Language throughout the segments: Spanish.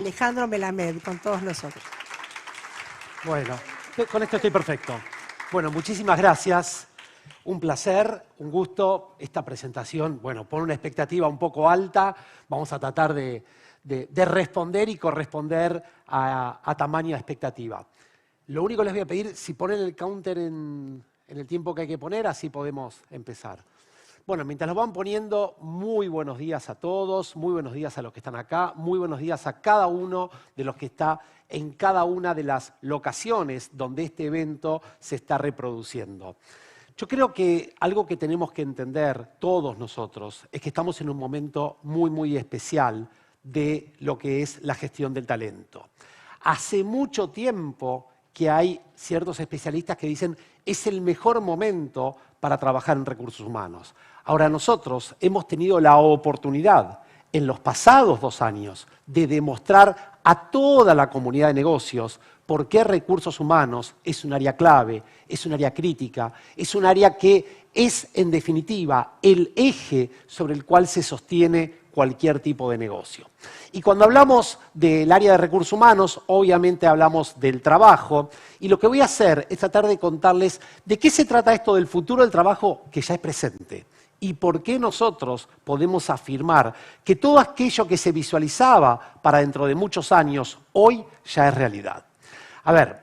Alejandro Melamed, con todos nosotros. Bueno, con esto estoy perfecto. Bueno, muchísimas gracias. Un placer, un gusto. Esta presentación, bueno, pone una expectativa un poco alta. Vamos a tratar de responder y corresponder a tamaña expectativa. Lo único que les voy a pedir, si ponen el counter en el tiempo que hay que poner, así podemos empezar. Bueno, mientras lo van poniendo, muy buenos días a todos, muy buenos días a los que están acá, muy buenos días a cada uno de los que está en cada una de las locaciones donde este evento se está reproduciendo. Yo creo que algo que tenemos que entender todos nosotros es que estamos en un momento muy, muy especial de lo que es la gestión del talento. Hace mucho tiempo que hay ciertos especialistas que dicen es el mejor momento para trabajar en recursos humanos. Ahora nosotros hemos tenido la oportunidad en los pasados 2 años de demostrar a toda la comunidad de negocios por qué recursos humanos es un área clave, es un área crítica, es un área que es en definitiva el eje sobre el cual se sostiene cualquier tipo de negocio. Y cuando hablamos del área de recursos humanos, obviamente hablamos del trabajo, y lo que voy a hacer es tratar de contarles de qué se trata esto del futuro del trabajo que ya es presente, y por qué nosotros podemos afirmar que todo aquello que se visualizaba para dentro de muchos años, hoy ya es realidad. A ver,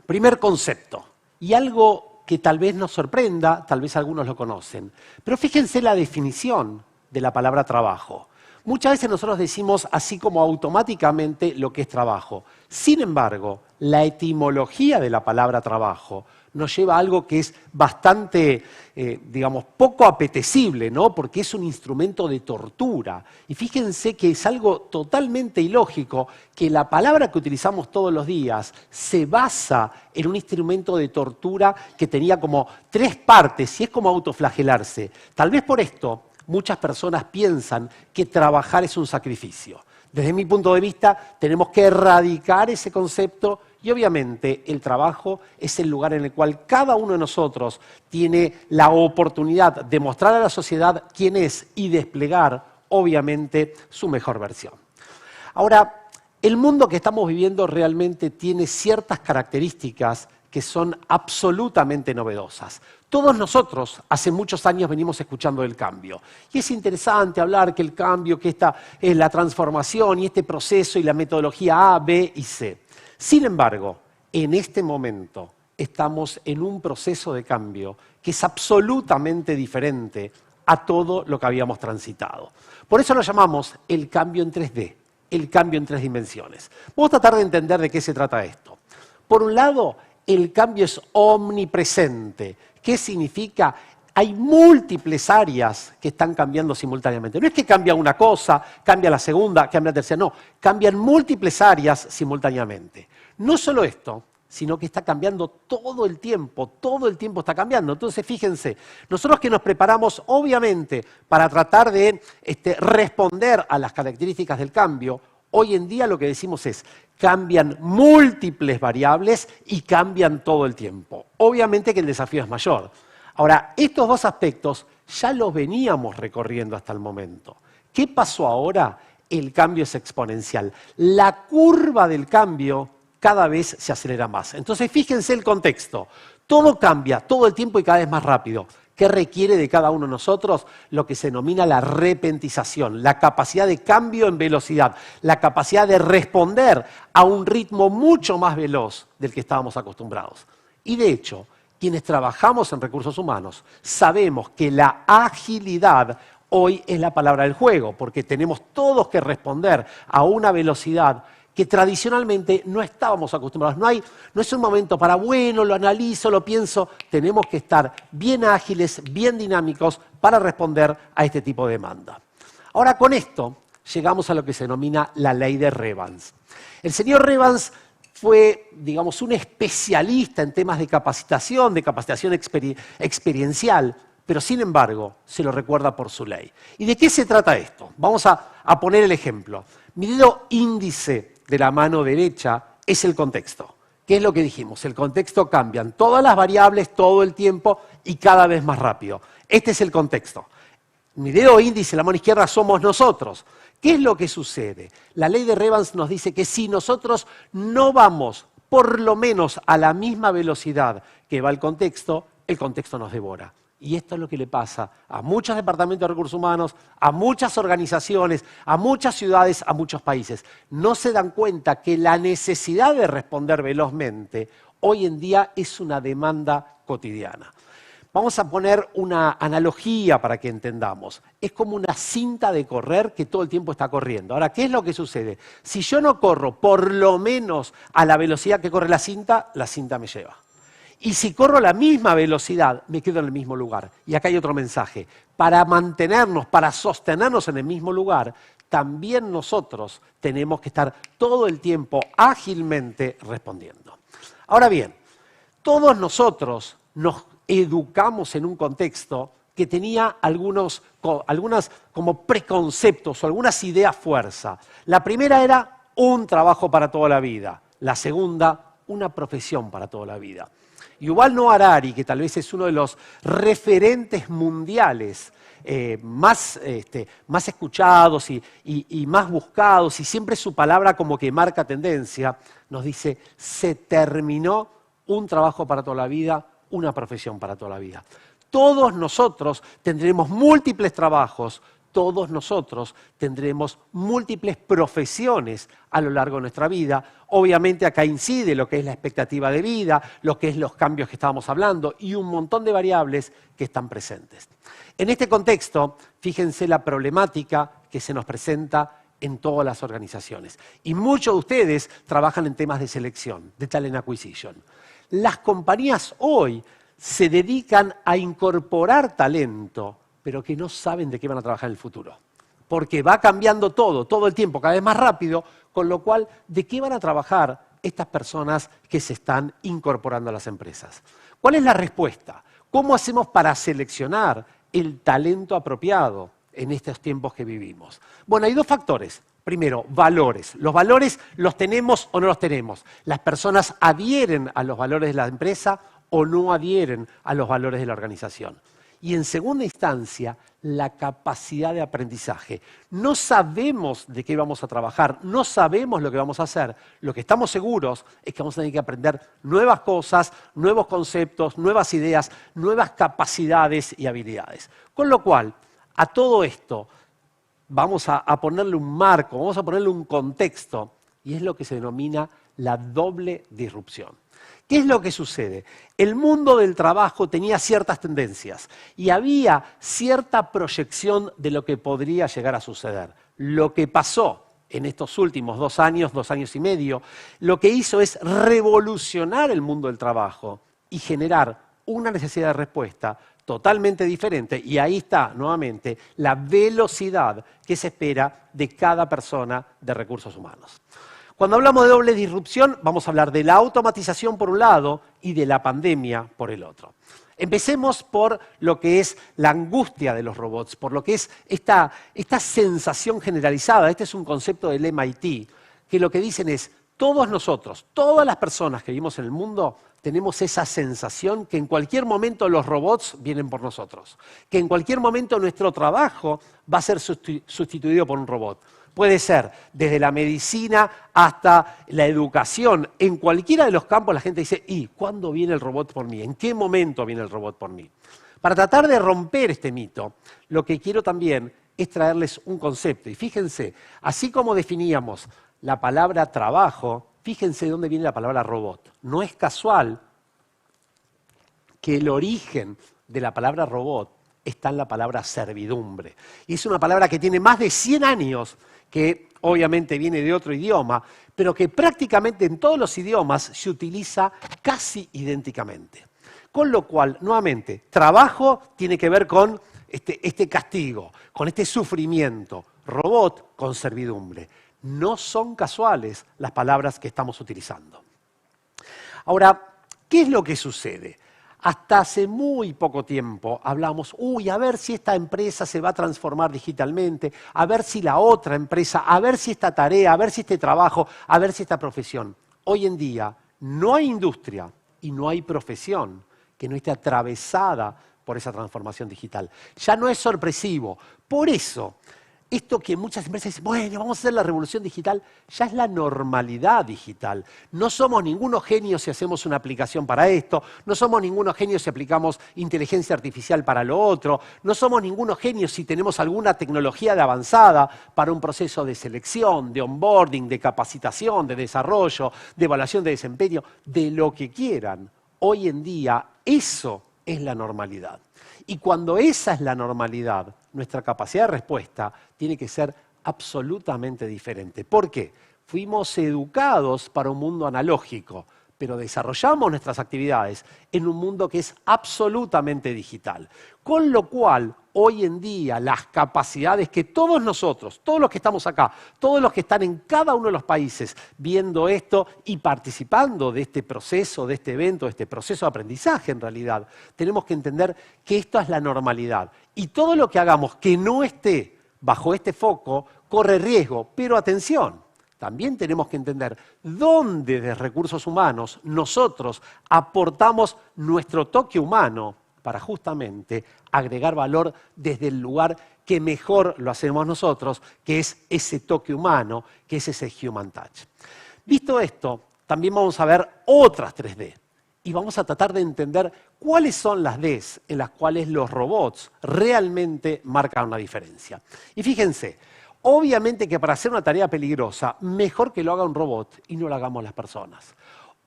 primer concepto, y algo que tal vez nos sorprenda, tal vez algunos lo conocen, pero fíjense la definición de la palabra trabajo. Muchas veces nosotros decimos así como automáticamente lo que es trabajo. Sin embargo, la etimología de la palabra trabajo nos lleva a algo que es bastante, digamos, poco apetecible, ¿no? Porque es un instrumento de tortura. Y fíjense que es algo totalmente ilógico que la palabra que utilizamos todos los días se basa en un instrumento de tortura que tenía como 3 partes y es como autoflagelarse. Tal vez por esto muchas personas piensan que trabajar es un sacrificio. Desde mi punto de vista, tenemos que erradicar ese concepto y obviamente el trabajo es el lugar en el cual cada uno de nosotros tiene la oportunidad de mostrar a la sociedad quién es y desplegar, obviamente, su mejor versión. Ahora, el mundo que estamos viviendo realmente tiene ciertas características que son absolutamente novedosas. Todos nosotros hace muchos años venimos escuchando del cambio. Y es interesante hablar que el cambio, que esta es la transformación y este proceso y la metodología A, B y C. Sin embargo, en este momento estamos en un proceso de cambio que es absolutamente diferente a todo lo que habíamos transitado. Por eso lo llamamos el cambio en 3D, el cambio en 3 dimensiones. Vamos a tratar de entender de qué se trata esto. Por un lado, el cambio es omnipresente. ¿Qué significa? Hay múltiples áreas que están cambiando simultáneamente. No es que cambia una cosa, cambia la segunda, cambia la tercera, no. Cambian múltiples áreas simultáneamente. No solo esto, sino que está cambiando todo el tiempo está cambiando. Entonces, fíjense, nosotros que nos preparamos, obviamente, para tratar de responder a las características del cambio, hoy en día lo que decimos es, cambian múltiples variables y cambian todo el tiempo. Obviamente que el desafío es mayor. Ahora, estos 2 aspectos ya los veníamos recorriendo hasta el momento. ¿Qué pasó ahora? El cambio es exponencial. La curva del cambio cada vez se acelera más. Entonces, fíjense el contexto. Todo cambia todo el tiempo y cada vez más rápido. ¿Qué requiere de cada uno de nosotros? Lo que se denomina la repentización, la capacidad de cambio en velocidad, la capacidad de responder a un ritmo mucho más veloz del que estábamos acostumbrados. Y de hecho, quienes trabajamos en recursos humanos sabemos que la agilidad hoy es la palabra del juego, porque tenemos todos que responder a una velocidad que tradicionalmente no estábamos acostumbrados. No es un momento para, bueno, lo analizo, lo pienso. Tenemos que estar bien ágiles, bien dinámicos para responder a este tipo de demanda. Ahora, con esto llegamos a lo que se denomina la ley de Revans. El señor Revans fue, digamos, un especialista en temas de capacitación experiencial, pero sin embargo se lo recuerda por su ley. ¿Y de qué se trata esto? Vamos a poner el ejemplo. Mi dedo índice de la mano derecha es el contexto. ¿Qué es lo que dijimos? El contexto cambian todas las variables todo el tiempo y cada vez más rápido. Este es el contexto. Mi dedo índice, la mano izquierda, somos nosotros. ¿Qué es lo que sucede? La ley de Revans nos dice que si nosotros no vamos por lo menos a la misma velocidad que va el contexto nos devora. Y esto es lo que le pasa a muchos departamentos de recursos humanos, a muchas organizaciones, a muchas ciudades, a muchos países. No se dan cuenta que la necesidad de responder velozmente hoy en día es una demanda cotidiana. Vamos a poner una analogía para que entendamos. Es como una cinta de correr que todo el tiempo está corriendo. Ahora, ¿qué es lo que sucede? Si yo no corro por lo menos a la velocidad que corre la cinta me lleva. Y si corro a la misma velocidad, me quedo en el mismo lugar. Y acá hay otro mensaje. Para mantenernos, para sostenernos en el mismo lugar, también nosotros tenemos que estar todo el tiempo ágilmente respondiendo. Ahora bien, todos nosotros nos educamos en un contexto que tenía algunas como preconceptos o algunas ideas fuerza. La primera era un trabajo para toda la vida. La segunda, una profesión para toda la vida. Yuval Noah Harari, que tal vez es uno de los referentes mundiales más escuchados y más buscados, y siempre su palabra como que marca tendencia, nos dice, se terminó un trabajo para toda la vida, una profesión para toda la vida. Todos nosotros tendremos múltiples trabajos, todos nosotros tendremos múltiples profesiones a lo largo de nuestra vida. Obviamente acá incide lo que es la expectativa de vida, lo que es los cambios que estábamos hablando y un montón de variables que están presentes. En este contexto, fíjense la problemática que se nos presenta en todas las organizaciones. Y muchos de ustedes trabajan en temas de selección, de talent acquisition. Las compañías hoy se dedican a incorporar talento, pero que no saben de qué van a trabajar en el futuro. Porque va cambiando todo el tiempo, cada vez más rápido, con lo cual, ¿de qué van a trabajar estas personas que se están incorporando a las empresas? ¿Cuál es la respuesta? ¿Cómo hacemos para seleccionar el talento apropiado en estos tiempos que vivimos? Bueno, hay dos factores. Primero, valores. ¿Los valores los tenemos o no los tenemos? ¿Las personas adhieren a los valores de la empresa o no adhieren a los valores de la organización? Y en segunda instancia, la capacidad de aprendizaje. No sabemos de qué vamos a trabajar, no sabemos lo que vamos a hacer. Lo que estamos seguros es que vamos a tener que aprender nuevas cosas, nuevos conceptos, nuevas ideas, nuevas capacidades y habilidades. Con lo cual, a todo esto vamos a ponerle un marco, vamos a ponerle un contexto, y es lo que se denomina la doble disrupción. ¿Qué es lo que sucede? El mundo del trabajo tenía ciertas tendencias y había cierta proyección de lo que podría llegar a suceder. Lo que pasó en estos últimos 2 años y medio, lo que hizo es revolucionar el mundo del trabajo y generar una necesidad de respuesta totalmente diferente. Y ahí está, nuevamente, la velocidad que se espera de cada persona de recursos humanos. Cuando hablamos de doble disrupción, vamos a hablar de la automatización por un lado y de la pandemia por el otro. Empecemos por lo que es la angustia de los robots, por lo que es esta sensación generalizada. Este es un concepto del MIT, que lo que dicen es, todos nosotros, todas las personas que vivimos en el mundo, tenemos esa sensación que en cualquier momento los robots vienen por nosotros, que en cualquier momento nuestro trabajo va a ser sustituido por un robot. Puede ser desde la medicina hasta la educación. En cualquiera de los campos la gente dice, ¿y cuándo viene el robot por mí? ¿En qué momento viene el robot por mí? Para tratar de romper este mito, lo que quiero también es traerles un concepto. Y fíjense, así como definíamos la palabra trabajo, fíjense de dónde viene la palabra robot. No es casual que el origen de la palabra robot está en la palabra servidumbre. Y es una palabra que tiene más de 100 años, que obviamente viene de otro idioma, pero que prácticamente en todos los idiomas se utiliza casi idénticamente. Con lo cual, nuevamente, trabajo tiene que ver con este castigo, con este sufrimiento. Robot con servidumbre. No son casuales las palabras que estamos utilizando. Ahora, ¿qué es lo que sucede? Hasta hace muy poco tiempo hablamos, a ver si esta empresa se va a transformar digitalmente, a ver si la otra empresa, a ver si esta tarea, a ver si este trabajo, a ver si esta profesión. Hoy en día no hay industria y no hay profesión que no esté atravesada por esa transformación digital. Ya no es sorpresivo. Por eso, esto que muchas empresas dicen, bueno, vamos a hacer la revolución digital, ya es la normalidad digital. No somos ningunos genios si hacemos una aplicación para esto, no somos ningunos genios si aplicamos inteligencia artificial para lo otro, no somos ningunos genios si tenemos alguna tecnología de avanzada para un proceso de selección, de onboarding, de capacitación, de desarrollo, de evaluación de desempeño, de lo que quieran. Hoy en día eso es la normalidad. Y cuando esa es la normalidad, nuestra capacidad de respuesta tiene que ser absolutamente diferente. ¿Por qué? Fuimos educados para un mundo analógico, pero desarrollamos nuestras actividades en un mundo que es absolutamente digital. Con lo cual, hoy en día, las capacidades que todos nosotros, todos los que estamos acá, todos los que están en cada uno de los países viendo esto y participando de este proceso, de este evento, de este proceso de aprendizaje en realidad, tenemos que entender que esto es la normalidad. Y todo lo que hagamos que no esté bajo este foco corre riesgo, pero atención. También tenemos que entender dónde de recursos humanos nosotros aportamos nuestro toque humano para justamente agregar valor desde el lugar que mejor lo hacemos nosotros, que es ese toque humano, que es ese human touch. Visto esto, también vamos a ver otras 3D y vamos a tratar de entender cuáles son las Ds en las cuales los robots realmente marcan una diferencia. Y fíjense, obviamente que para hacer una tarea peligrosa, mejor que lo haga un robot y no lo hagamos las personas.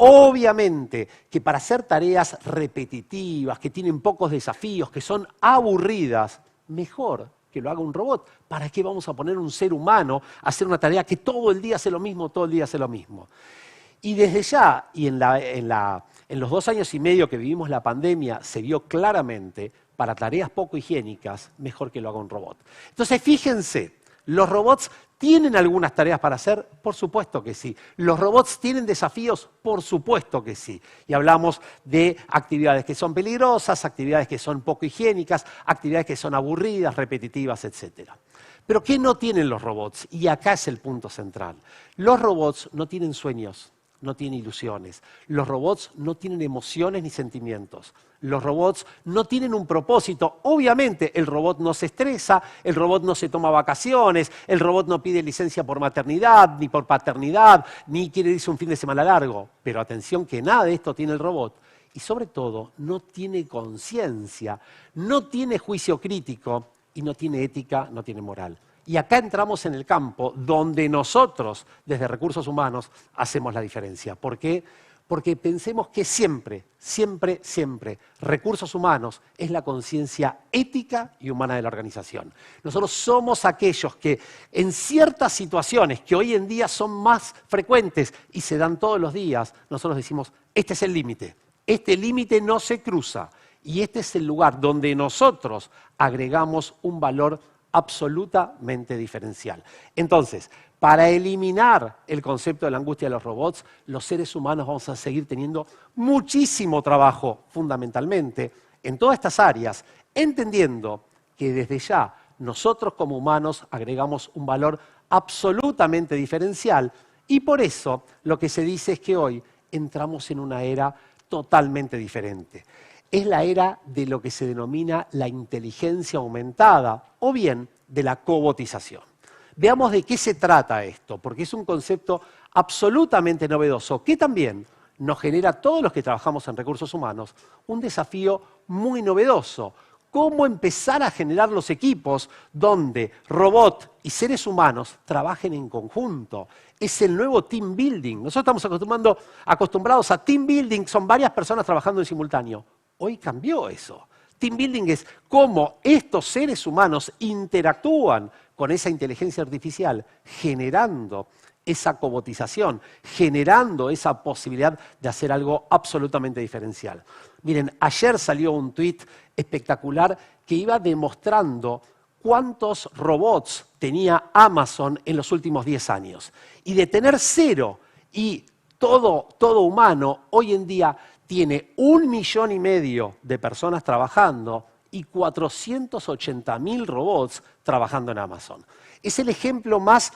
Obviamente que para hacer tareas repetitivas, que tienen pocos desafíos, que son aburridas, mejor que lo haga un robot. ¿Para qué vamos a poner un ser humano a hacer una tarea que todo el día hace lo mismo, todo el día hace lo mismo? Y desde ya, y en los 2 años y medio que vivimos la pandemia, se vio claramente, para tareas poco higiénicas, mejor que lo haga un robot. Entonces, fíjense, ¿los robots tienen algunas tareas para hacer? Por supuesto que sí. ¿Los robots tienen desafíos? Por supuesto que sí. Y hablamos de actividades que son peligrosas, actividades que son poco higiénicas, actividades que son aburridas, repetitivas, etc. Pero ¿qué no tienen los robots? Y acá es el punto central. Los robots no tienen sueños, no tienen ilusiones. Los robots no tienen emociones ni sentimientos. Los robots no tienen un propósito. Obviamente, el robot no se estresa, el robot no se toma vacaciones, el robot no pide licencia por maternidad, ni por paternidad, ni quiere irse un fin de semana largo. Pero atención que nada de esto tiene el robot. Y sobre todo, no tiene conciencia, no tiene juicio crítico y no tiene ética, no tiene moral. Y acá entramos en el campo donde nosotros, desde recursos humanos, hacemos la diferencia. ¿Por qué? Porque pensemos que siempre, recursos humanos es la conciencia ética y humana de la organización. Nosotros somos aquellos que en ciertas situaciones que hoy en día son más frecuentes y se dan todos los días, nosotros decimos, este es el límite, este límite no se cruza y este es el lugar donde nosotros agregamos un valor absolutamente diferencial. Entonces, para eliminar el concepto de la angustia de los robots, los seres humanos vamos a seguir teniendo muchísimo trabajo, fundamentalmente, en todas estas áreas, entendiendo que desde ya nosotros como humanos agregamos un valor absolutamente diferencial y por eso lo que se dice es que hoy entramos en una era totalmente diferente. Es la era de lo que se denomina la inteligencia aumentada o bien de la cobotización. Veamos de qué se trata esto, porque es un concepto absolutamente novedoso que también nos genera a todos los que trabajamos en recursos humanos un desafío muy novedoso. Cómo empezar a generar los equipos donde robot y seres humanos trabajen en conjunto. Es el nuevo team building. Nosotros estamos acostumbrados a team building, son varias personas trabajando en simultáneo. Hoy cambió eso. Team building es cómo estos seres humanos interactúan con esa inteligencia artificial, generando esa cobotización, generando esa posibilidad de hacer algo absolutamente diferencial. Miren, ayer salió un tuit espectacular que iba demostrando cuántos robots tenía Amazon en los últimos 10 años. Y de tener 0 y todo humano, hoy en día tiene 1,5 millones de personas trabajando y 480.000 robots trabajando en Amazon. Es el ejemplo más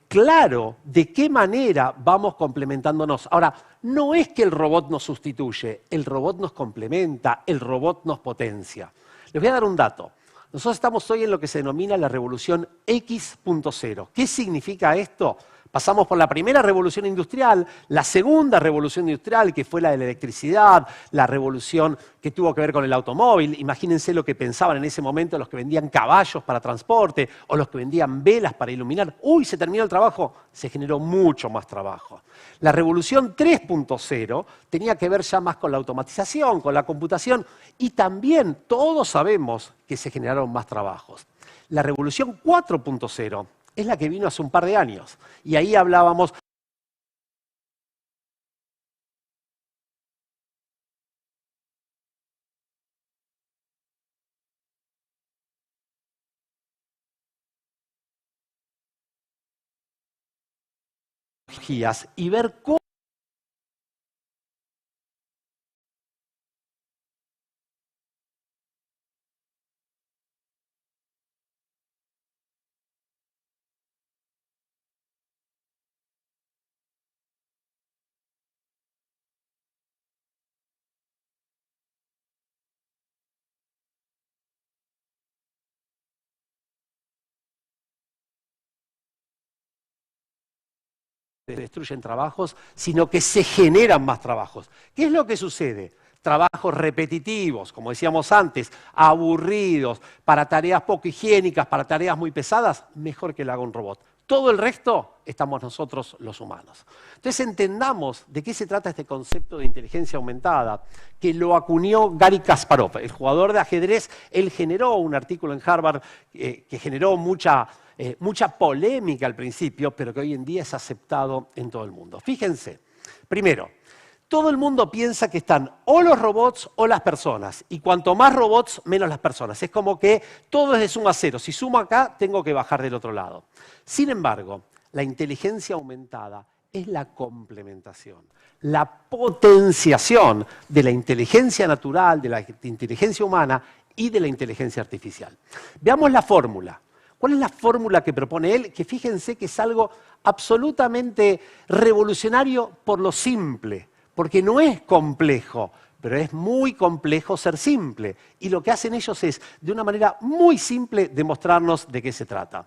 claro de qué manera vamos complementándonos. Ahora, no es que el robot nos sustituye, el robot nos complementa, el robot nos potencia. Les voy a dar un dato. Nosotros estamos hoy en lo que se denomina la revolución X.0. ¿Qué significa esto? Pasamos por la primera revolución industrial, la segunda revolución industrial, que fue la de la electricidad, la revolución que tuvo que ver con el automóvil. Imagínense lo que pensaban en ese momento los que vendían caballos para transporte o los que vendían velas para iluminar. ¡Uy, se terminó el trabajo! Se generó mucho más trabajo. La revolución 3.0 tenía que ver ya más con la automatización, con la computación, y también todos sabemos que se generaron más trabajos. La revolución 4.0 es la que vino hace un par de años. Y ahí hablábamos de tecnologías y ver cómo se destruyen trabajos, sino que se generan más trabajos. ¿Qué es lo que sucede? Trabajos repetitivos, como decíamos antes, aburridos, para tareas poco higiénicas, para tareas muy pesadas, mejor que lo haga un robot. Todo el resto estamos nosotros los humanos. Entonces entendamos de qué se trata este concepto de inteligencia aumentada, que lo acuñó Garry Kasparov, el jugador de ajedrez. Él generó un artículo en Harvard que generó mucha polémica al principio, pero que hoy en día es aceptado en todo el mundo. Fíjense, primero, todo el mundo piensa que están o los robots o las personas, y cuanto más robots, menos las personas. Es como que todo es de suma cero. Si sumo acá, tengo que bajar del otro lado. Sin embargo, la inteligencia aumentada es la complementación, la potenciación de la inteligencia natural, de la inteligencia humana y de la inteligencia artificial. Veamos la fórmula. ¿Cuál es la fórmula que propone él? Que fíjense que es algo absolutamente revolucionario por lo simple, porque no es complejo, pero es muy complejo ser simple. Y lo que hacen ellos es, de una manera muy simple, demostrarnos de qué se trata.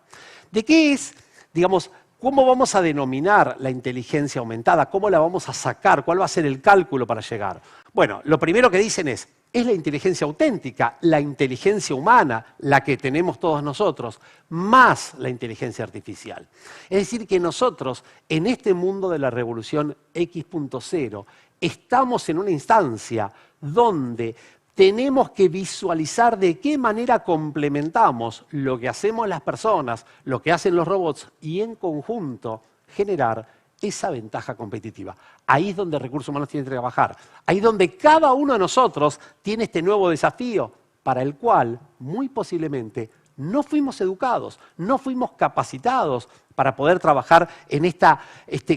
¿De qué es, digamos, cómo vamos a denominar la inteligencia aumentada? ¿Cómo la vamos a sacar? ¿Cuál va a ser el cálculo para llegar? Bueno, lo primero que dicen es la inteligencia auténtica, la inteligencia humana, la que tenemos todos nosotros, más la inteligencia artificial. Es decir, que nosotros, en este mundo de la revolución X.0, estamos en una instancia donde tenemos que visualizar de qué manera complementamos lo que hacemos las personas, lo que hacen los robots, y en conjunto generar esa ventaja competitiva. Ahí es donde Recursos Humanos tiene que trabajar. Ahí es donde cada uno de nosotros tiene este nuevo desafío para el cual, muy posiblemente, no fuimos educados, no fuimos capacitados para poder trabajar en esta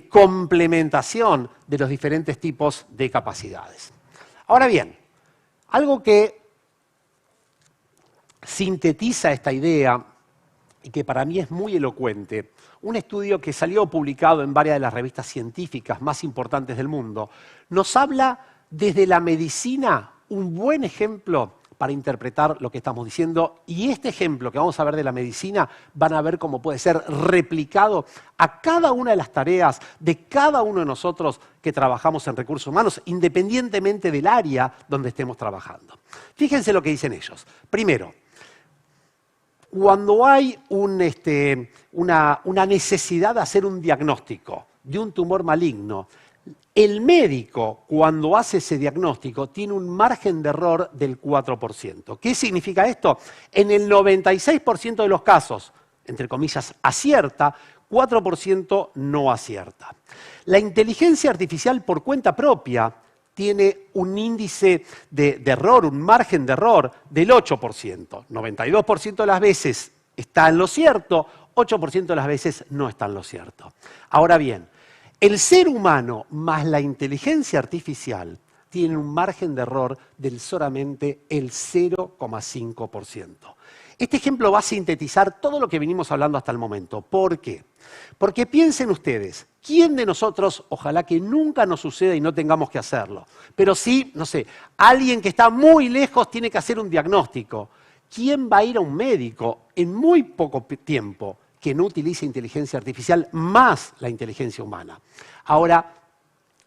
complementación de los diferentes tipos de capacidades. Ahora bien, algo que sintetiza esta idea y que para mí es muy elocuente, un estudio que salió publicado en varias de las revistas científicas más importantes del mundo, nos habla desde la medicina un buen ejemplo para interpretar lo que estamos diciendo, y este ejemplo que vamos a ver de la medicina van a ver cómo puede ser replicado a cada una de las tareas de cada uno de nosotros que trabajamos en recursos humanos, independientemente del área donde estemos trabajando. Fíjense lo que dicen ellos. Primero, cuando hay una necesidad de hacer un diagnóstico de un tumor maligno, el médico, cuando hace ese diagnóstico, tiene un margen de error del 4%. ¿Qué significa esto? En el 96% de los casos, entre comillas, acierta, 4% no acierta. La inteligencia artificial por cuenta propia tiene un índice de error, un margen de error del 8%. 92% de las veces está en lo cierto, 8% de las veces no está en lo cierto. Ahora bien, el ser humano más la inteligencia artificial tienen un margen de error del solamente el 0,5%. Este ejemplo va a sintetizar todo lo que venimos hablando hasta el momento. ¿Por qué? Porque piensen ustedes, ¿quién de nosotros, ojalá que nunca nos suceda y no tengamos que hacerlo, pero sí, no sé, alguien que está muy lejos tiene que hacer un diagnóstico? ¿quién va a ir a un médico en muy poco tiempo que no utilice inteligencia artificial más la inteligencia humana? Ahora,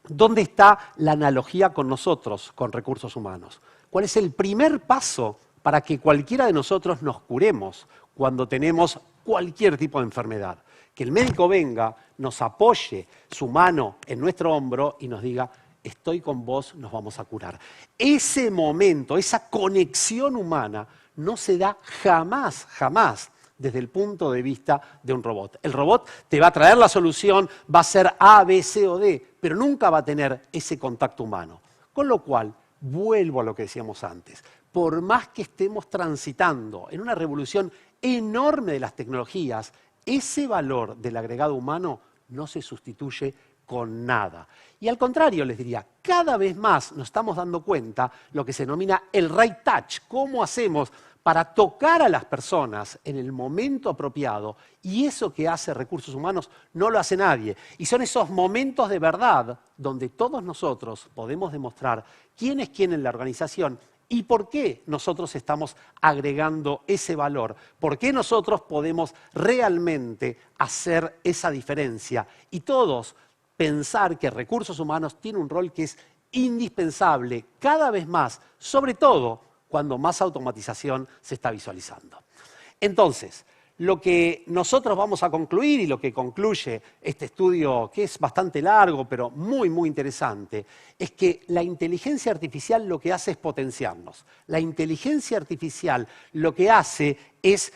¿dónde está la analogía con nosotros, con recursos humanos? ¿Cuál es el primer paso para que cualquiera de nosotros nos curemos cuando tenemos cualquier tipo de enfermedad? Que el médico venga, nos apoye su mano en nuestro hombro y nos diga, estoy con vos, nos vamos a curar. Ese momento, esa conexión humana no se da jamás, jamás desde el punto de vista de un robot. El robot te va a traer la solución, va a ser A, B, C o D, pero nunca va a tener ese contacto humano. Con lo cual, vuelvo a lo que decíamos antes, por más que estemos transitando en una revolución enorme de las tecnologías, ese valor del agregado humano no se sustituye con nada. Y al contrario, les diría, cada vez más nos estamos dando cuenta lo que se denomina el right touch, cómo hacemos para tocar a las personas en el momento apropiado, y eso que hace Recursos Humanos no lo hace nadie. Y son esos momentos de verdad donde todos nosotros podemos demostrar quién es quién en la organización y por qué nosotros estamos agregando ese valor, por qué nosotros podemos realmente hacer esa diferencia. Y todos pensar que Recursos Humanos tiene un rol que es indispensable cada vez más, sobre todo cuando más automatización se está visualizando. Entonces, lo que nosotros vamos a concluir y lo que concluye este estudio, que es bastante largo pero muy, muy interesante, es que la inteligencia artificial lo que hace es potenciarnos. La inteligencia artificial lo que hace es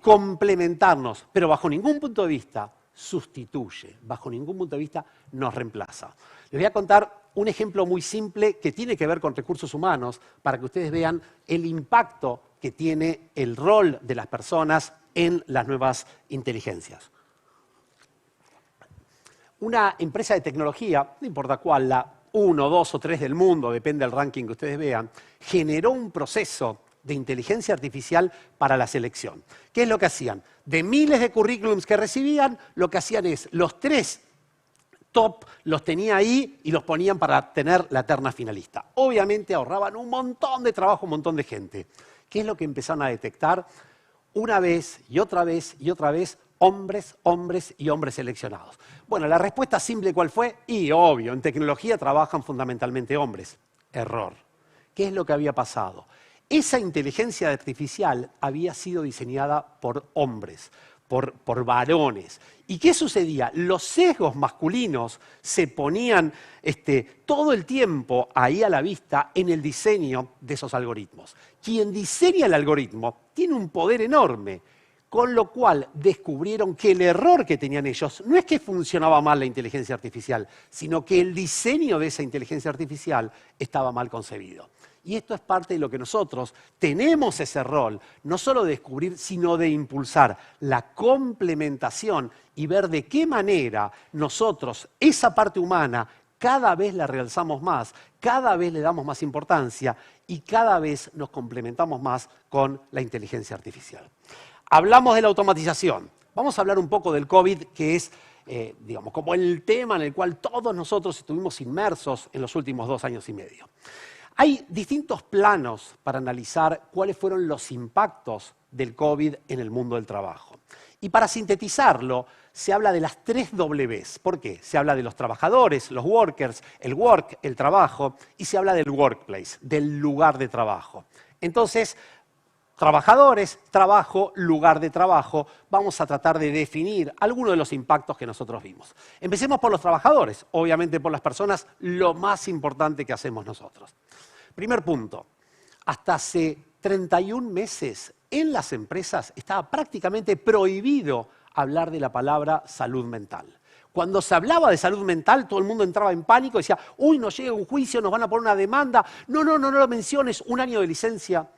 complementarnos, pero bajo ningún punto de vista sustituye, bajo ningún punto de vista nos reemplaza. Les voy a contar un ejemplo muy simple que tiene que ver con recursos humanos para que ustedes vean el impacto que tiene el rol de las personas en las nuevas inteligencias. Una empresa de tecnología, no importa cuál, la 1, 2 o 3 del mundo, depende del ranking que ustedes vean, generó un proceso de inteligencia artificial para la selección. ¿Qué es lo que hacían? De miles de currículums que recibían, lo que hacían es los 3 top los tenía ahí y los ponían para tener la terna finalista. Obviamente ahorraban un montón de trabajo, un montón de gente. ¿Qué es lo que empezaron a detectar? Una vez y otra vez y otra vez, hombres, hombres y hombres seleccionados. Bueno, la respuesta simple, ¿cuál fue? Y obvio, en tecnología trabajan fundamentalmente hombres. Error. ¿Qué es lo que había pasado? Esa inteligencia artificial había sido diseñada por hombres, por varones. ¿Y qué sucedía? Los sesgos masculinos se ponían todo el tiempo ahí a la vista en el diseño de esos algoritmos. Quien diseña el algoritmo tiene un poder enorme, con lo cual descubrieron que el error que tenían ellos no es que funcionaba mal la inteligencia artificial, sino que el diseño de esa inteligencia artificial estaba mal concebido. Y esto es parte de lo que nosotros tenemos ese rol, no solo de descubrir, sino de impulsar la complementación y ver de qué manera nosotros, esa parte humana, cada vez la realzamos más, cada vez le damos más importancia y cada vez nos complementamos más con la inteligencia artificial. Hablamos de la automatización. Vamos a hablar un poco del COVID, que es, digamos, como el tema en el cual todos nosotros estuvimos inmersos en los últimos 2 años y medio. Hay distintos planos para analizar cuáles fueron los impactos del COVID en el mundo del trabajo. Y para sintetizarlo, se habla de las 3 Ws. ¿Por qué? Se habla de los trabajadores, los workers, el work, el trabajo, y se habla del workplace, del lugar de trabajo. Entonces, trabajadores, trabajo, lugar de trabajo, vamos a tratar de definir algunos de los impactos que nosotros vimos. Empecemos por los trabajadores, obviamente por las personas, lo más importante que hacemos nosotros. Primer punto, hasta hace 31 meses en las empresas estaba prácticamente prohibido hablar de la palabra salud mental. Cuando se hablaba de salud mental, todo el mundo entraba en pánico y decía, uy, nos llega un juicio, nos van a poner una demanda, no lo menciones, 1 año de licencia.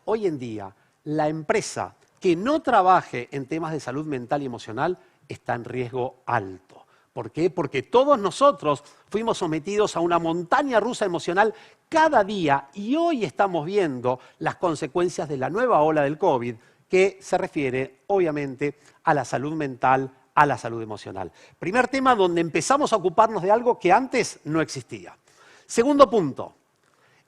Hoy en día, la empresa que no trabaje en temas de salud mental y emocional está en riesgo alto. ¿Por qué? Porque todos nosotros fuimos sometidos a una montaña rusa emocional cada día y hoy estamos viendo las consecuencias de la nueva ola del COVID que se refiere, obviamente, a la salud mental, a la salud emocional. Primer tema donde empezamos a ocuparnos de algo que antes no existía. Segundo punto.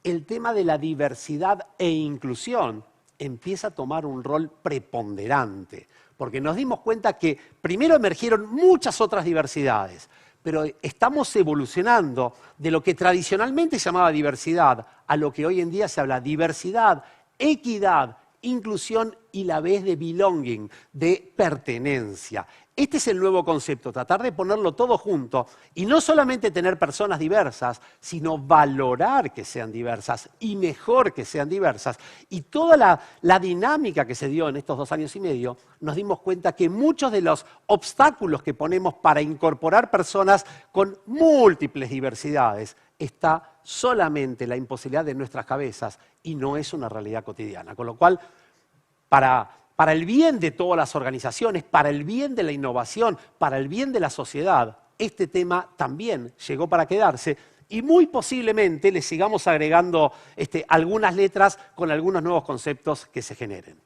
El tema de la diversidad e inclusión empieza a tomar un rol preponderante, porque nos dimos cuenta que primero emergieron muchas otras diversidades, pero estamos evolucionando de lo que tradicionalmente se llamaba diversidad a lo que hoy en día se habla diversidad, equidad, inclusión y la vez de belonging, de pertenencia. Este es el nuevo concepto, tratar de ponerlo todo junto y no solamente tener personas diversas, sino valorar que sean diversas y mejor que sean diversas. Y toda la dinámica que se dio en estos 2 años y medio, nos dimos cuenta que muchos de los obstáculos que ponemos para incorporar personas con múltiples diversidades está solamente la imposibilidad de nuestras cabezas y no es una realidad cotidiana. Con lo cual, para el bien de todas las organizaciones, para el bien de la innovación, para el bien de la sociedad, este tema también llegó para quedarse y muy posiblemente le sigamos agregando algunas letras con algunos nuevos conceptos que se generen.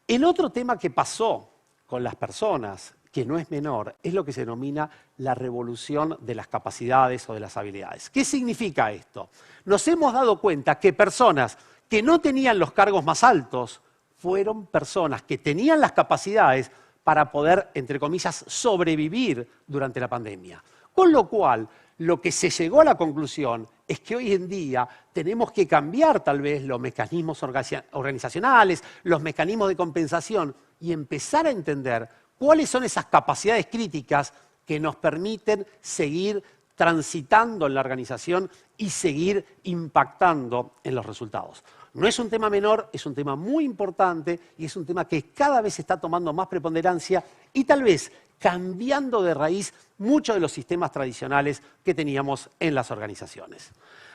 El otro tema que pasó con las personas, que no es menor, es lo que se denomina la revolución de las capacidades o de las habilidades. ¿Qué significa esto? Nos hemos dado cuenta que personas que no tenían los cargos más altos fueron personas que tenían las capacidades para poder, entre comillas, sobrevivir durante la pandemia. Con lo cual, lo que se llegó a la conclusión es que hoy en día tenemos que cambiar tal vez los mecanismos organizacionales, los mecanismos de compensación y empezar a entender cuáles son esas capacidades críticas que nos permiten seguir transitando en la organización y seguir impactando en los resultados. No es un tema menor, es un tema muy importante y es un tema que cada vez está tomando más preponderancia y tal vez cambiando de raíz muchos de los sistemas tradicionales que teníamos en las organizaciones.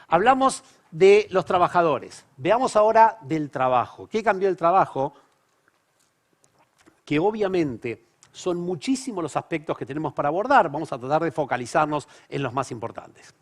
Hablamos de los trabajadores. Veamos ahora del trabajo. ¿Qué cambió el trabajo? Que obviamente son muchísimos los aspectos que tenemos para abordar. Vamos a tratar de focalizarnos en los más importantes.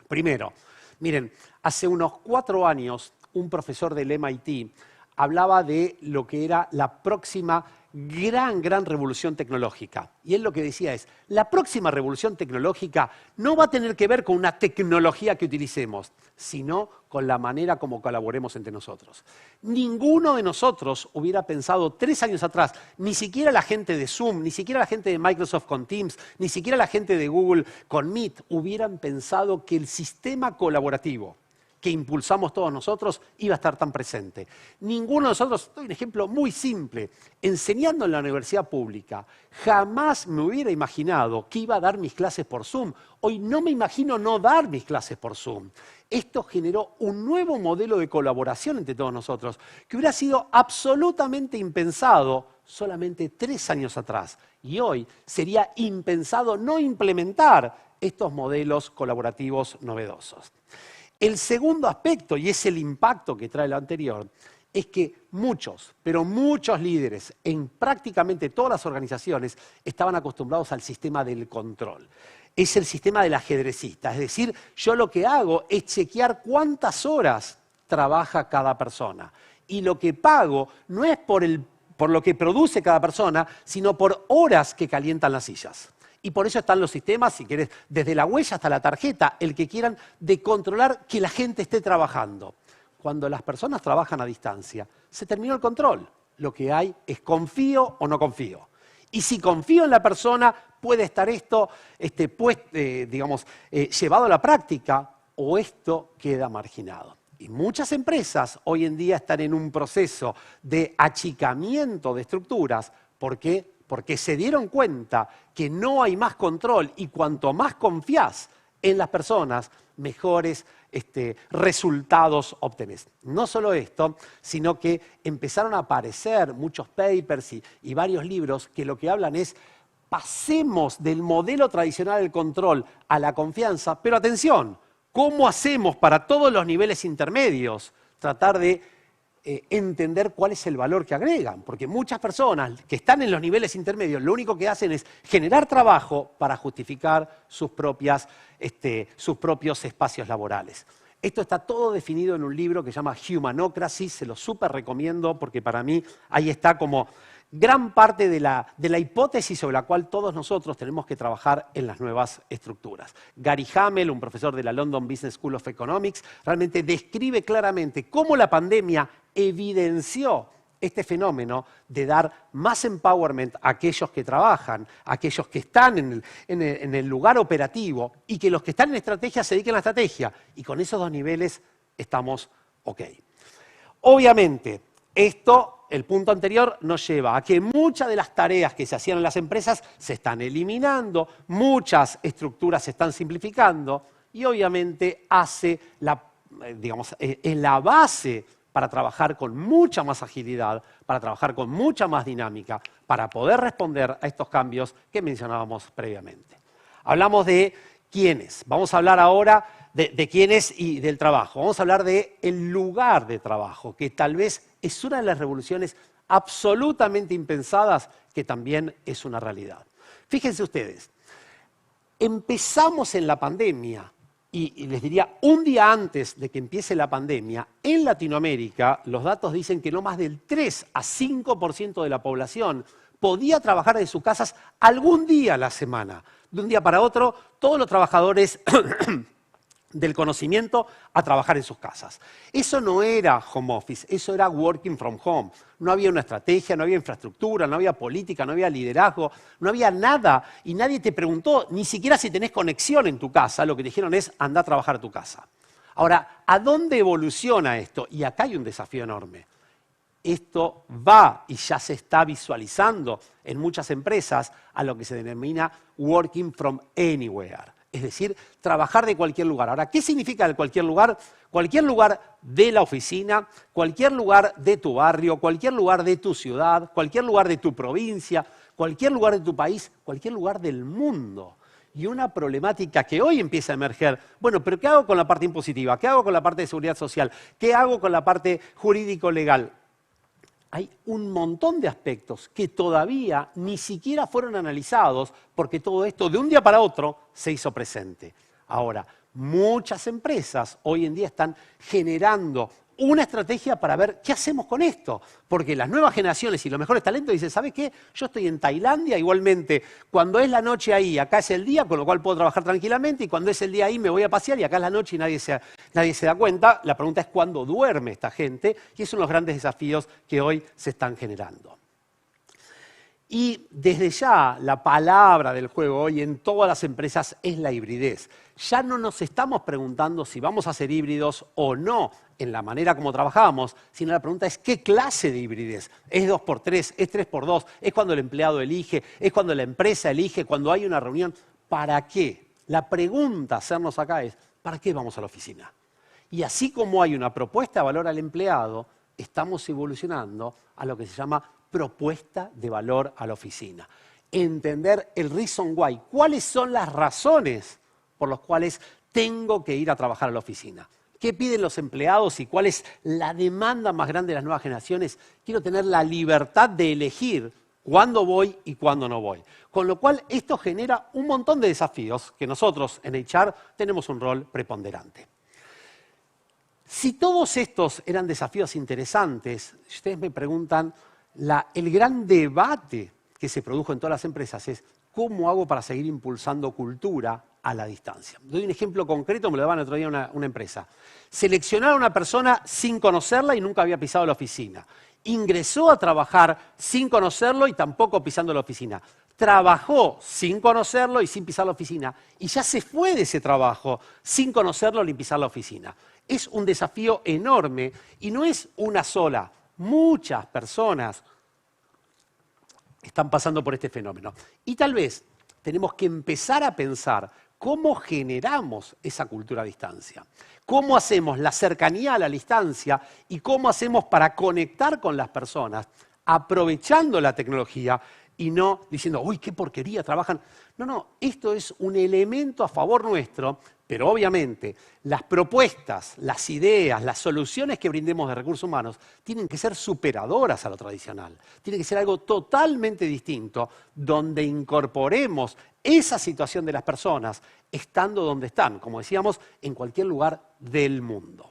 Primero, miren, hace unos 4 años un profesor del MIT hablaba de lo que era la próxima gran revolución tecnológica. Y él lo que decía es, la próxima revolución tecnológica no va a tener que ver con una tecnología que utilicemos, sino con la manera como colaboremos entre nosotros. Ninguno de nosotros hubiera pensado 3 años atrás, ni siquiera la gente de Zoom, ni siquiera la gente de Microsoft con Teams, ni siquiera la gente de Google con Meet, hubieran pensado que el sistema colaborativo que impulsamos todos nosotros iba a estar tan presente. Ninguno de nosotros, doy un ejemplo muy simple, enseñando en la universidad pública, jamás me hubiera imaginado que iba a dar mis clases por Zoom. Hoy no me imagino no dar mis clases por Zoom. Esto generó un nuevo modelo de colaboración entre todos nosotros, que hubiera sido absolutamente impensado solamente 3 años atrás. Y hoy sería impensado no implementar estos modelos colaborativos novedosos. El segundo aspecto, y es el impacto que trae lo anterior, es que muchos, pero muchos líderes en prácticamente todas las organizaciones estaban acostumbrados al sistema del control. Es el sistema del ajedrecista, es decir, yo lo que hago es chequear cuántas horas trabaja cada persona. Y lo que pago no es por lo que produce cada persona, sino por horas que calientan las sillas. Y por eso están los sistemas, si querés, desde la huella hasta la tarjeta, el que quieran, de controlar que la gente esté trabajando. Cuando las personas trabajan a distancia, se terminó el control. Lo que hay es confío o no confío. Y si confío en la persona, puede estar esto llevado a la práctica o esto queda marginado. Y muchas empresas hoy en día están en un proceso de achicamiento de estructuras. ¿Por qué? Porque se dieron cuenta que no hay más control y cuanto más confías en las personas, mejores resultados obtenés. No solo esto, sino que empezaron a aparecer muchos papers y varios libros que lo que hablan es pasemos del modelo tradicional del control a la confianza, pero atención, ¿cómo hacemos para todos los niveles intermedios tratar de entender cuál es el valor que agregan? Porque muchas personas que están en los niveles intermedios lo único que hacen es generar trabajo para justificar sus propios espacios laborales. Esto está todo definido en un libro que se llama Humanocracy, se lo súper recomiendo porque para mí ahí está como gran parte de la hipótesis sobre la cual todos nosotros tenemos que trabajar en las nuevas estructuras. Gary Hamel, un profesor de la London Business School of Economics, realmente describe claramente cómo la pandemia evidenció este fenómeno de dar más empowerment a aquellos que trabajan, a aquellos que están en el lugar operativo y que los que están en estrategia se dediquen a la estrategia. Y con esos dos niveles estamos ok. Obviamente, el punto anterior nos lleva a que muchas de las tareas que se hacían en las empresas se están eliminando, muchas estructuras se están simplificando y obviamente es la base para trabajar con mucha más agilidad, para trabajar con mucha más dinámica, para poder responder a estos cambios que mencionábamos previamente. Hablamos de quiénes. Vamos a hablar ahora de quiénes y del trabajo. Vamos a hablar del lugar de trabajo, que tal vez es una de las revoluciones absolutamente impensadas que también es una realidad. Fíjense ustedes, empezamos en la pandemia, y les diría, un día antes de que empiece la pandemia, en Latinoamérica los datos dicen que no más del 3 a 5% de la población podía trabajar en sus casas algún día a la semana. De un día para otro, todos los trabajadores del conocimiento a trabajar en sus casas. Eso no era home office, eso era working from home. No había una estrategia, no había infraestructura, no había política, no había liderazgo, no había nada. Y nadie te preguntó ni siquiera si tenés conexión en tu casa. Lo que dijeron es, anda a trabajar a tu casa. Ahora, ¿a dónde evoluciona esto? Y acá hay un desafío enorme. Esto va y ya se está visualizando en muchas empresas a lo que se denomina working from anywhere. Es decir, trabajar de cualquier lugar. Ahora, ¿qué significa de cualquier lugar? Cualquier lugar de la oficina, cualquier lugar de tu barrio, cualquier lugar de tu ciudad, cualquier lugar de tu provincia, cualquier lugar de tu país, cualquier lugar del mundo. Y una problemática que hoy empieza a emerger, bueno, pero ¿qué hago con la parte impositiva? ¿Qué hago con la parte de seguridad social? ¿Qué hago con la parte jurídico-legal? Hay un montón de aspectos que todavía ni siquiera fueron analizados porque todo esto de un día para otro se hizo presente. Ahora, muchas empresas hoy en día están generando una estrategia para ver qué hacemos con esto. Porque las nuevas generaciones y los mejores talentos dicen, ¿sabes qué? Yo estoy en Tailandia, igualmente, cuando es la noche ahí, acá es el día, con lo cual puedo trabajar tranquilamente, y cuando es el día ahí me voy a pasear y acá es la noche y nadie se da cuenta. La pregunta es cuándo duerme esta gente, y esos son los grandes desafíos que hoy se están generando. Y desde ya la palabra del juego hoy en todas las empresas es la hibridez. Ya no nos estamos preguntando si vamos a ser híbridos o no en la manera como trabajamos, sino la pregunta es ¿qué clase de hibridez? ¿Es 2x3? ¿Es 3x2? ¿Es cuando el empleado elige? ¿Es cuando la empresa elige? ¿Cuando hay una reunión? ¿Para qué? La pregunta a hacernos acá es ¿para qué vamos a la oficina? Y así como hay una propuesta de valor al empleado, estamos evolucionando a lo que se llama propuesta de valor a la oficina. Entender el reason why, cuáles son las razones por las cuales tengo que ir a trabajar a la oficina. ¿Qué piden los empleados y cuál es la demanda más grande de las nuevas generaciones? Quiero tener la libertad de elegir cuándo voy y cuándo no voy. Con lo cual, esto genera un montón de desafíos que nosotros en HR tenemos un rol preponderante. Si todos estos eran desafíos interesantes, si ustedes me preguntan, el gran debate que se produjo en todas las empresas es ¿cómo hago para seguir impulsando cultura a la distancia? Doy un ejemplo concreto, me lo daban el otro día una empresa. Seleccionaron a una persona sin conocerla y nunca había pisado la oficina. Ingresó a trabajar sin conocerlo y tampoco pisando la oficina. Trabajó sin conocerlo y sin pisar la oficina. Y ya se fue de ese trabajo sin conocerlo ni pisar la oficina. Es un desafío enorme y no es una sola. Muchas personas están pasando por este fenómeno. Y tal vez tenemos que empezar a pensar cómo generamos esa cultura a distancia. Cómo hacemos la cercanía a la distancia y cómo hacemos para conectar con las personas, aprovechando la tecnología y no diciendo, uy, qué porquería, trabajan. No, esto es un elemento a favor nuestro, pero obviamente las propuestas, las ideas, las soluciones que brindemos de recursos humanos tienen que ser superadoras a lo tradicional. Tiene que ser algo totalmente distinto, donde incorporemos esa situación de las personas estando donde están, como decíamos, en cualquier lugar del mundo.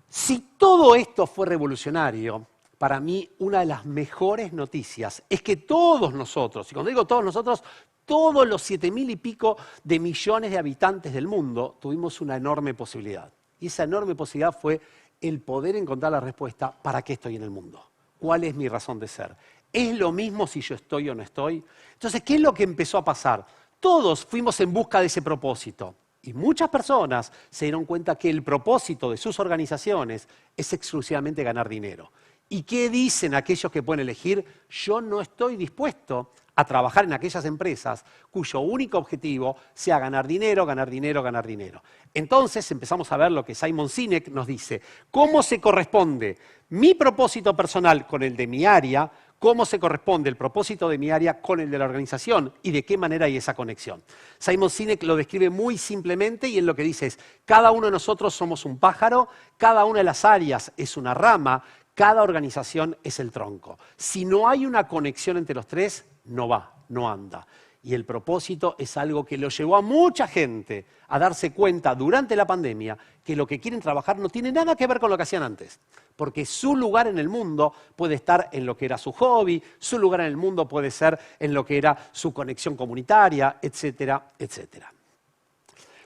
Si todo esto fue revolucionario, para mí una de las mejores noticias es que todos nosotros, y cuando digo todos nosotros, todos los 7.000 y pico de millones de habitantes del mundo tuvimos una enorme posibilidad. Y esa enorme posibilidad fue el poder encontrar la respuesta ¿para qué estoy en el mundo? ¿Cuál es mi razón de ser? ¿Es lo mismo si yo estoy o no estoy? Entonces, ¿qué es lo que empezó a pasar? Todos fuimos en busca de ese propósito. Y muchas personas se dieron cuenta que el propósito de sus organizaciones es exclusivamente ganar dinero. ¿Y qué dicen aquellos que pueden elegir? Yo no estoy dispuesto a trabajar en aquellas empresas cuyo único objetivo sea ganar dinero, ganar dinero, ganar dinero. Entonces empezamos a ver lo que Simon Sinek nos dice. ¿Cómo se corresponde mi propósito personal con el de mi área? ¿Cómo se corresponde el propósito de mi área con el de la organización? ¿Y de qué manera hay esa conexión? Simon Sinek lo describe muy simplemente y él lo que dice es, cada uno de nosotros somos un pájaro, cada una de las áreas es una rama, cada organización es el tronco. Si no hay una conexión entre los tres, no va, no anda. Y el propósito es algo que lo llevó a mucha gente a darse cuenta durante la pandemia que lo que quieren trabajar no tiene nada que ver con lo que hacían antes. Porque su lugar en el mundo puede estar en lo que era su hobby, su lugar en el mundo puede ser en lo que era su conexión comunitaria, etcétera, etcétera.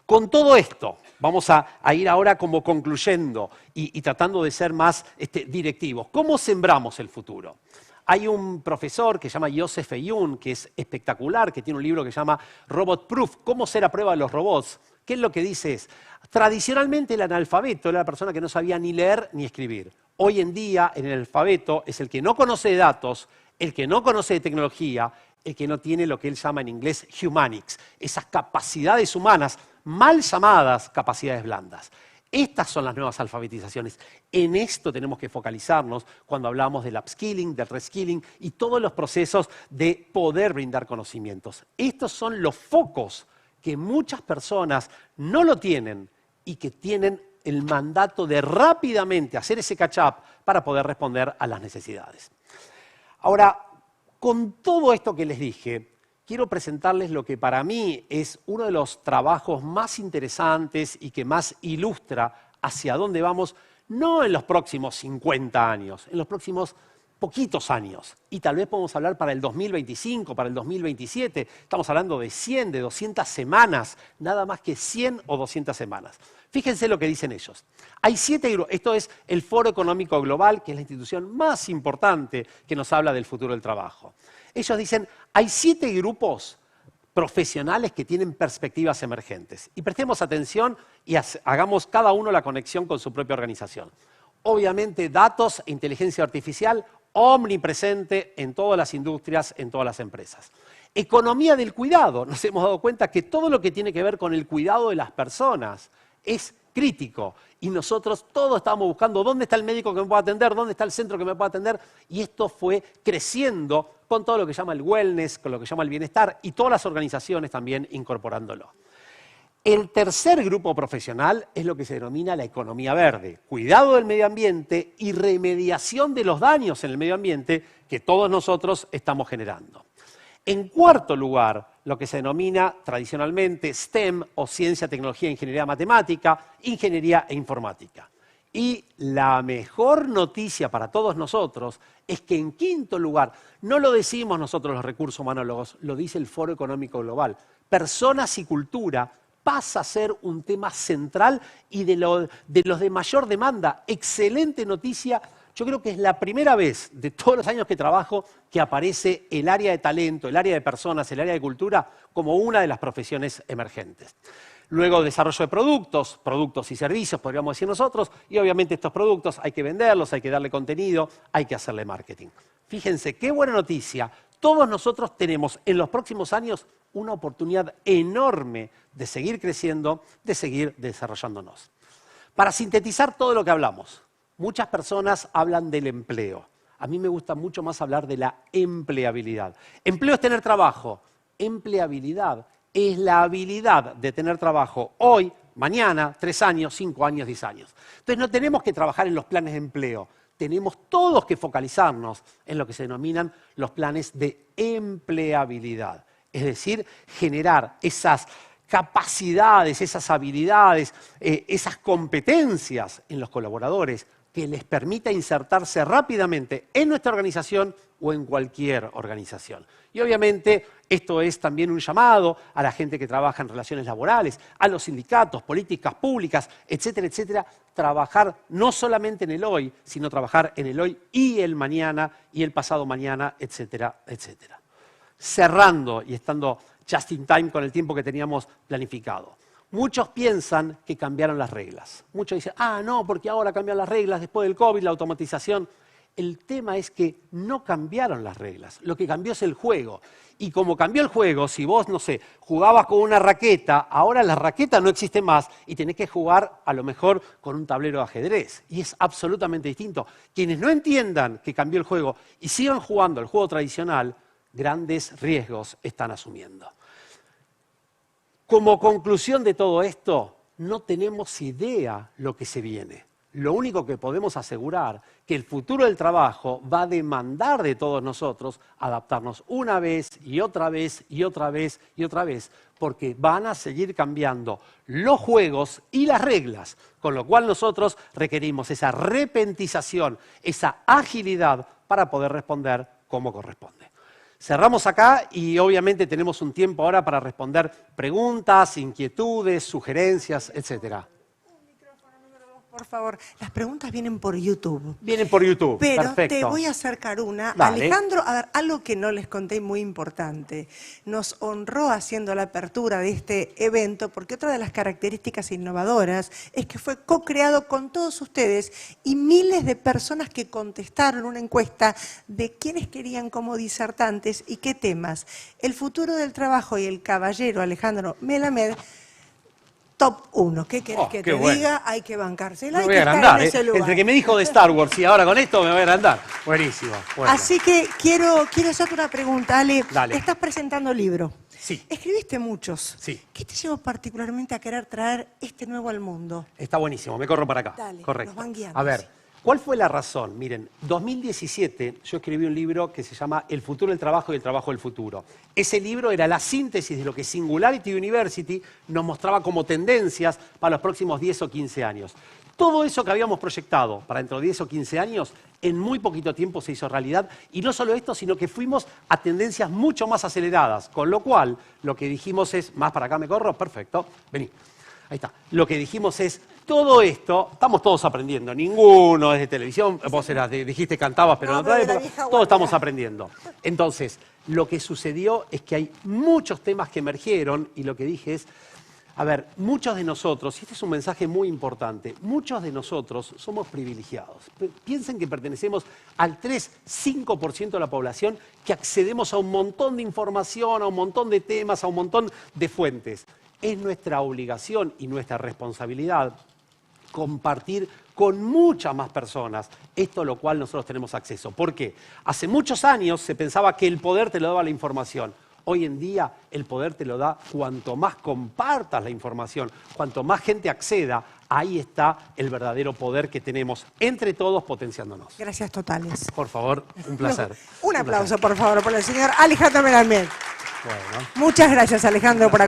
Con todo esto, vamos a ir ahora como concluyendo y tratando de ser más directivos. ¿Cómo sembramos el futuro? Hay un profesor que se llama Joseph Ayun, que es espectacular, que tiene un libro que se llama Robot Proof, ¿Cómo ser a prueba de los robots? ¿Qué es lo que dice? Tradicionalmente el analfabeto era la persona que no sabía ni leer ni escribir. Hoy en día el analfabeto es el que no conoce de datos, el que no conoce de tecnología, el que no tiene lo que él llama en inglés humanics, esas capacidades humanas, mal llamadas capacidades blandas. Estas son las nuevas alfabetizaciones. En esto tenemos que focalizarnos cuando hablamos del upskilling, del reskilling y todos los procesos de poder brindar conocimientos. Estos son los focos que muchas personas no lo tienen y que tienen el mandato de rápidamente hacer ese catch-up para poder responder a las necesidades. Ahora, con todo esto que les dije, quiero presentarles lo que para mí es uno de los trabajos más interesantes y que más ilustra hacia dónde vamos, no en los próximos 50 años, en los próximos poquitos años. Y tal vez podemos hablar para el 2025, para el 2027. Estamos hablando de 100, de 200 semanas, nada más que 100 o 200 semanas. Fíjense lo que dicen ellos. Hay 7 grupos. Esto es el Foro Económico Global, que es la institución más importante que nos habla del futuro del trabajo. Ellos dicen, hay 7 grupos profesionales que tienen perspectivas emergentes. Y prestemos atención y hagamos cada uno la conexión con su propia organización. Obviamente, datos e inteligencia artificial omnipresente en todas las industrias, en todas las empresas. Economía del cuidado. Nos hemos dado cuenta que todo lo que tiene que ver con el cuidado de las personas es crítico. Y nosotros todos estábamos buscando dónde está el médico que me pueda atender, dónde está el centro que me pueda atender. Y esto fue creciendo con todo lo que llama el wellness, con lo que llama el bienestar y todas las organizaciones también incorporándolo. El tercer grupo profesional es lo que se denomina la economía verde, cuidado del medio ambiente y remediación de los daños en el medio ambiente que todos nosotros estamos generando. En cuarto lugar, lo que se denomina tradicionalmente STEM o ciencia, tecnología, ingeniería matemática, ingeniería e informática. Y la mejor noticia para todos nosotros es que en quinto lugar, no lo decimos nosotros los recursos humanólogos, lo dice el Foro Económico Global, personas y cultura pasa a ser un tema central y de los de mayor demanda. Excelente noticia. Yo creo que es la primera vez de todos los años que trabajo que aparece el área de talento, el área de personas, el área de cultura como una de las profesiones emergentes. Luego desarrollo de productos y servicios, podríamos decir nosotros, y obviamente estos productos hay que venderlos, hay que darle contenido, hay que hacerle marketing. Fíjense, qué buena noticia. Todos nosotros tenemos en los próximos años una oportunidad enorme de seguir creciendo, de seguir desarrollándonos. Para sintetizar todo lo que hablamos, muchas personas hablan del empleo. A mí me gusta mucho más hablar de la empleabilidad. Empleo es tener trabajo. Empleabilidad es la habilidad de tener trabajo hoy, mañana, 3 años, 5 años, 10 años. Entonces no tenemos que trabajar en los planes de empleo. Tenemos todos que focalizarnos en lo que se denominan los planes de empleabilidad. Es decir, generar esas capacidades, esas habilidades, esas competencias en los colaboradores que les permita insertarse rápidamente en nuestra organización o en cualquier organización. Y obviamente esto es también un llamado a la gente que trabaja en relaciones laborales, a los sindicatos, políticas públicas, etcétera, etcétera, trabajar no solamente en el hoy, sino trabajar en el hoy y el mañana y el pasado mañana, etcétera, etcétera. Cerrando y estando just in time con el tiempo que teníamos planificado. Muchos piensan que cambiaron las reglas. Muchos dicen, no, porque ahora cambian las reglas después del COVID, la automatización. El tema es que no cambiaron las reglas. Lo que cambió es el juego. Y como cambió el juego, si vos, no sé, jugabas con una raqueta, ahora la raqueta no existe más y tenés que jugar a lo mejor con un tablero de ajedrez. Y es absolutamente distinto. Quienes no entiendan que cambió el juego y sigan jugando el juego tradicional, grandes riesgos están asumiendo. Como conclusión de todo esto, no tenemos idea lo que se viene. Lo único que podemos asegurar que el futuro del trabajo va a demandar de todos nosotros adaptarnos una vez y otra vez y otra vez y otra vez, porque van a seguir cambiando los juegos y las reglas, con lo cual nosotros requerimos esa repentización, esa agilidad para poder responder como corresponde. Cerramos acá y obviamente tenemos un tiempo ahora para responder preguntas, inquietudes, sugerencias, etcétera. Por favor, las preguntas vienen por YouTube. Vienen por YouTube, pero perfecto. Te voy a acercar una. Dale. Alejandro, a ver, algo que no les conté muy importante. Nos honró haciendo la apertura de este evento porque otra de las características innovadoras es que fue co-creado con todos ustedes y miles de personas que contestaron una encuesta de quiénes querían como disertantes y qué temas. El futuro del trabajo y el caballero Alejandro Melamed, top 1. ¿Qué querés que te diga? Hay que bancársela. Me voy a agrandar, entre que me dijo de Star Wars y ahora con esto me voy a agrandar. Buenísimo. Bueno. Así que quiero hacerte una pregunta, Ale. Dale. Estás presentando libro. Sí. Escribiste muchos. Sí. ¿Qué te llevó particularmente a querer traer este nuevo al mundo? Está buenísimo, me corro para acá. Dale, correcto. nos van guiando, A ver, sí. ¿cuál fue la razón? Miren, 2017 yo escribí un libro que se llama El futuro del trabajo y el trabajo del futuro. Ese libro era la síntesis de lo que Singularity University nos mostraba como tendencias para los próximos 10 o 15 años. Todo eso que habíamos proyectado para dentro de 10 o 15 años, en muy poquito tiempo se hizo realidad. Y no solo esto, sino que fuimos a tendencias mucho más aceleradas. Con lo cual, lo que dijimos es, más para acá me corro, perfecto, vení. Ahí está. Lo que dijimos es, todo esto, estamos todos aprendiendo, ninguno es de televisión, vos dijiste cantabas, pero No, en otra pero de la época, vieja todos estamos guardia. aprendiendo. Entonces, lo que sucedió es que hay muchos temas que emergieron y lo que dije es, a ver, muchos de nosotros, y este es un mensaje muy importante, muchos de nosotros somos privilegiados. Piensen que pertenecemos al 3-5% de la población que accedemos a un montón de información, a un montón de temas, a un montón de fuentes. Es nuestra obligación y nuestra responsabilidad compartir con muchas más personas esto a lo cual nosotros tenemos acceso. ¿Por qué? Hace muchos años se pensaba que el poder te lo daba la información. Hoy en día el poder te lo da cuanto más compartas la información, cuanto más gente acceda, ahí está el verdadero poder que tenemos entre todos potenciándonos. Gracias totales. Por favor, un placer. Un aplauso, por favor, por el señor Alejandro Melamed. Bueno. Muchas gracias, Alejandro, por